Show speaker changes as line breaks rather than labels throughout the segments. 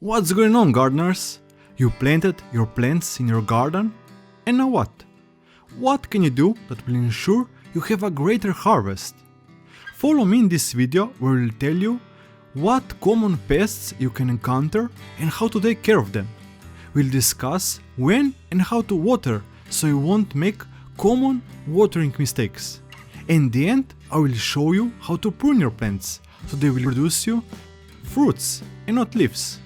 What's going on, gardeners? You planted your plants in your garden? And now what? What can you do that will ensure you have a greater harvest? Follow me in this video where I will tell you what common pests you can encounter and how to take care of them. We'll discuss when and how to water so you won't make common watering mistakes. In the end, I will show you how to prune your plants so they will produce you fruits and not leaves.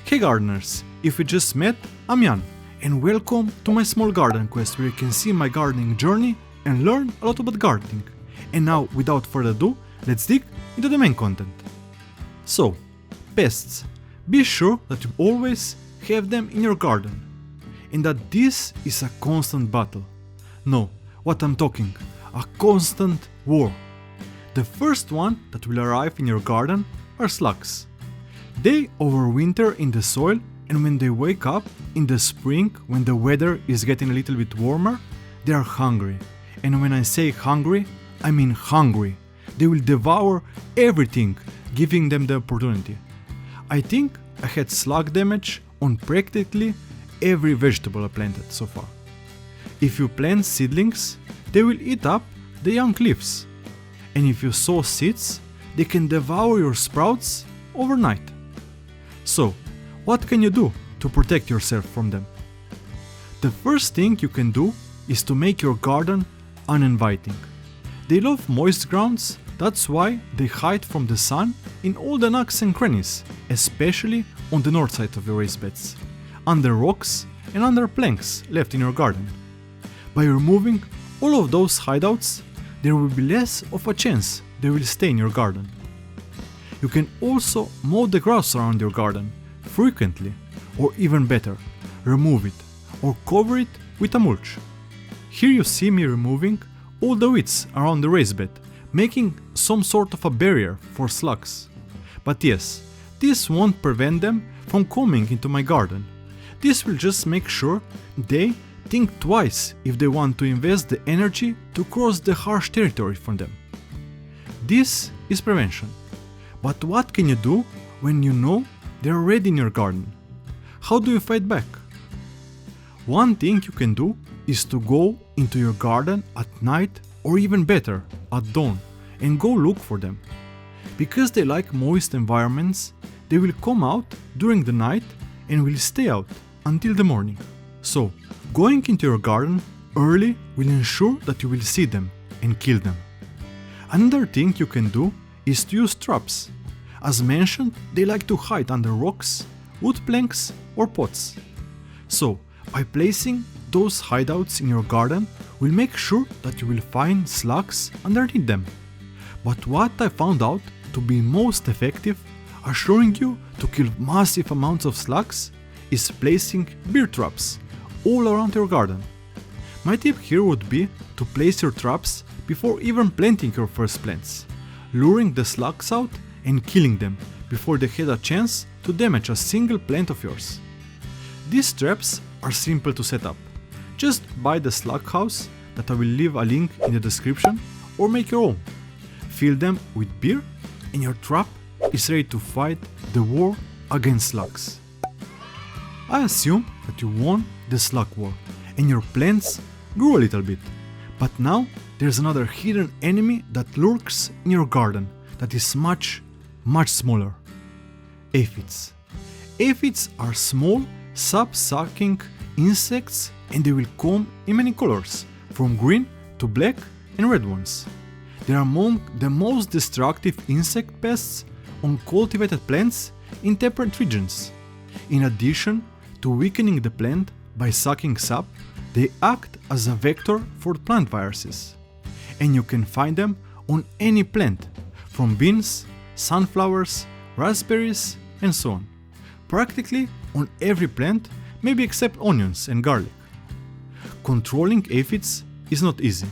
Hey gardeners, if we just met, I'm Jan and welcome to my small garden quest where you can see my gardening journey and learn a lot about gardening. And now, without further ado, let's dig into the main content. So, pests. Be sure that you always have them in your garden and that this is a constant battle. No, what I'm talking, a constant war. The first one that will arrive in your garden are slugs. They overwinter in the soil, and when they wake up in the spring when the weather is getting a little bit warmer, they are hungry. And when I say hungry, I mean hungry. They will devour everything, giving them the opportunity. I think I had slug damage on practically every vegetable I planted so far. If you plant seedlings, they will eat up the young leaves. And if you sow seeds, they can devour your sprouts overnight. So, what can you do to protect yourself from them? The first thing you can do is to make your garden uninviting. They love moist grounds, that's why they hide from the sun in all the nooks and crannies, especially on the north side of your raised beds, under rocks and under planks left in your garden. By removing all of those hideouts, there will be less of a chance they will stay in your garden. You can also mow the grass around your garden frequently, or even better, remove it or cover it with a mulch. Here you see me removing all the weeds around the raised bed, making some sort of a barrier for slugs. But yes, this won't prevent them from coming into my garden. This will just make sure they think twice if they want to invest the energy to cross the harsh territory from them. This is prevention. But what can you do when you know they're already in your garden? How do you fight back? One thing you can do is to go into your garden at night, or even better, at dawn, and go look for them. Because they like moist environments, they will come out during the night and will stay out until the morning. So, going into your garden early will ensure that you will see them and kill them. Another thing you can do is to use traps. As mentioned, they like to hide under rocks, wood planks or pots. So, by placing those hideouts in your garden, will make sure that you will find slugs underneath them. But what I found out to be most effective, assuring you to kill massive amounts of slugs, is placing bear traps all around your garden. My tip here would be to place your traps before even planting your first plants, luring the slugs out and killing them before they had a chance to damage a single plant of yours. These traps are simple to set up. Just buy the slug house that I will leave a link in the description, or make your own. Fill them with beer and your trap is ready to fight the war against slugs. I assume that you won the slug war and your plants grew a little bit, but now there's another hidden enemy that lurks in your garden that is much smaller. Aphids. Aphids are small, sap-sucking insects and they will come in many colors, from green to black and red ones. They are among the most destructive insect pests on cultivated plants in temperate regions. In addition to weakening the plant by sucking sap, they act as a vector for plant viruses. And you can find them on any plant, from beans, sunflowers, raspberries, and so on. Practically on every plant, maybe except onions and garlic. Controlling aphids is not easy.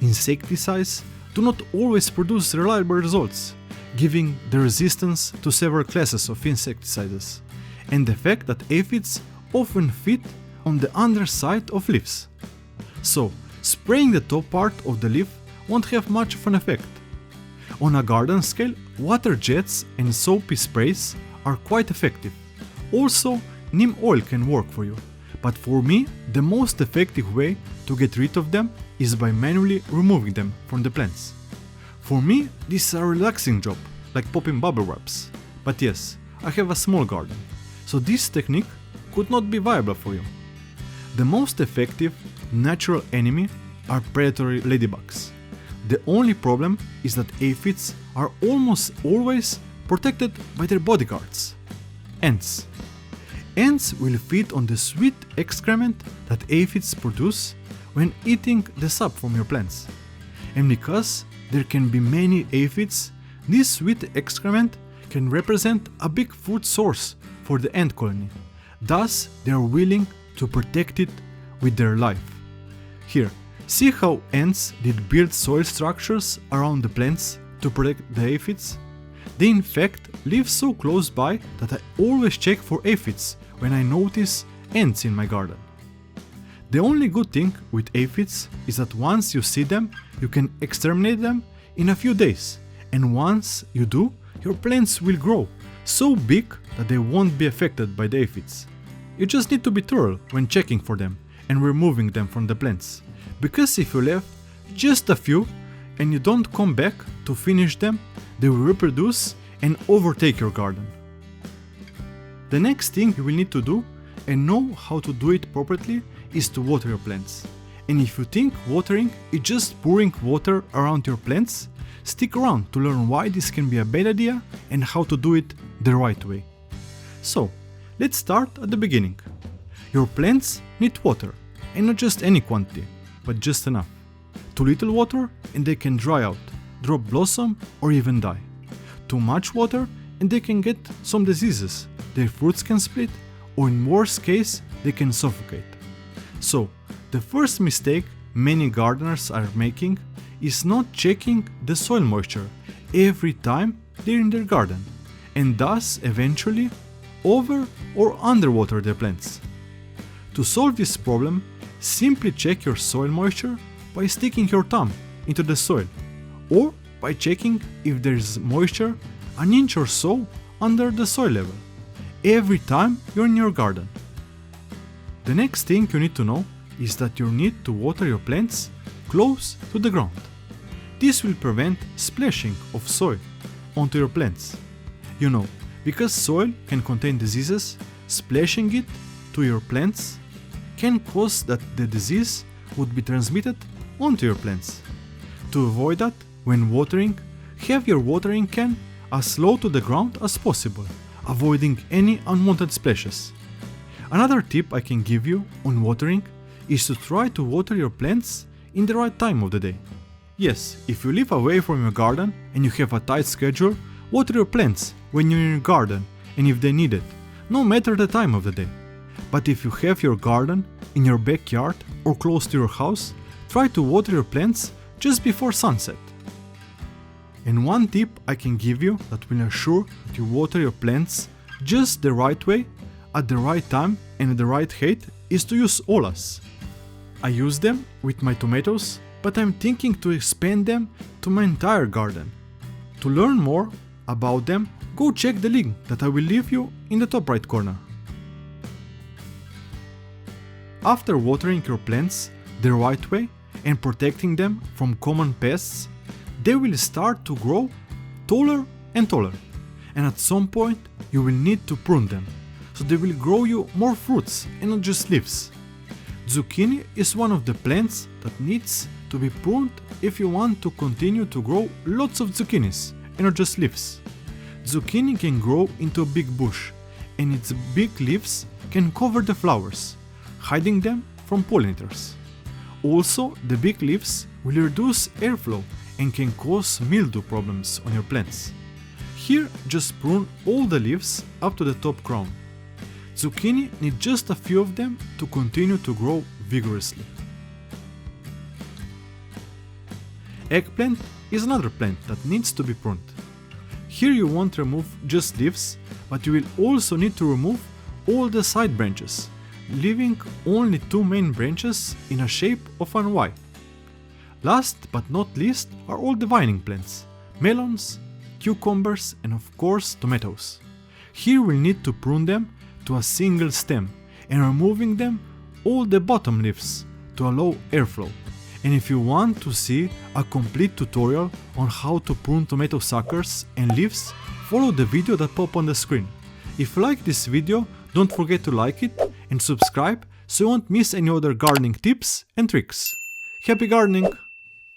Insecticides do not always produce reliable results, giving the resistance to several classes of insecticides, and the fact that aphids often feed on the underside of leaves. So, spraying the top part of the leaf won't have much of an effect. On a garden scale, water jets and soapy sprays are quite effective. Also, neem oil can work for you, but for me, the most effective way to get rid of them is by manually removing them from the plants. For me, this is a relaxing job, like popping bubble wraps. But yes, I have a small garden, so this technique could not be viable for you. The most effective natural enemy are predatory ladybugs. The only problem is that aphids are almost always protected by their bodyguards, ants. Ants will feed on the sweet excrement that aphids produce when eating the sap from your plants. And because there can be many aphids, this sweet excrement can represent a big food source for the ant colony. Thus, they are willing to protect it with their life. Here, see how ants did build soil structures around the plants to protect the aphids? They in fact live so close by that I always check for aphids when I notice ants in my garden. The only good thing with aphids is that once you see them, you can exterminate them in a few days, and once you do, your plants will grow so big that they won't be affected by the aphids. You just need to be thorough when checking for them and removing them from the plants, because if you left just a few and you don't come back to finish them, they will reproduce and overtake your garden. The next thing you will need to do, and know how to do it properly, is to water your plants. And if you think watering is just pouring water around your plants, stick around to learn why this can be a bad idea and how to do it the right way. So, let's start at the beginning. Your plants need water, and not just any quantity, but just enough. Too little water and they can dry out, drop blossom, or even die. Too much water and they can get some diseases, their fruits can split, or in worst case, they can suffocate. So, the first mistake many gardeners are making is not checking the soil moisture every time they're in their garden, and thus eventually over or underwater their plants. To solve this problem, simply check your soil moisture by sticking your thumb into the soil, or by checking if there is moisture an inch or so under the soil level, every time you're in your garden. The next thing you need to know is that you need to water your plants close to the ground. This will prevent splashing of soil onto your plants. You know, because soil can contain diseases, splashing it to your plants can cause that the disease would be transmitted onto your plants. To avoid that, when watering, have your watering can as low to the ground as possible, avoiding any unwanted splashes. Another tip I can give you on watering is to try to water your plants in the right time of the day. Yes, if you live away from your garden and you have a tight schedule, water your plants when you're in your garden and if they need it, no matter the time of the day. But if you have your garden in your backyard or close to your house, try to water your plants just before sunset. And one tip I can give you that will ensure that you water your plants just the right way, at the right time and at the right height is to use olas. I use them with my tomatoes, but I'm thinking to expand them to my entire garden. To learn more about them, go check the link that I will leave you in the top right corner. After watering your plants the right way and protecting them from common pests, they will start to grow taller and taller, and at some point you will need to prune them, so they will grow you more fruits and not just leaves. Zucchini is one of the plants that needs to be pruned if you want to continue to grow lots of zucchinis and not just leaves. Zucchini can grow into a big bush, and its big leaves can cover the flowers, hiding them from pollinators. Also, the big leaves will reduce airflow and can cause mildew problems on your plants. Here, just prune all the leaves up to the top crown. Zucchini need just a few of them to continue to grow vigorously. Eggplant is another plant that needs to be pruned. Here you won't remove just leaves, but you will also need to remove all the side branches, leaving only two main branches in a shape of an Y. Last but not least are all the vining plants, melons, cucumbers and of course tomatoes. Here we'll need to prune them to a single stem and removing them all the bottom leaves to allow airflow. And if you want to see a complete tutorial on how to prune tomato suckers and leaves, follow the video that pop on the screen. If you like this video, don't forget to like it and subscribe so you won't miss any other gardening tips and tricks. Happy gardening!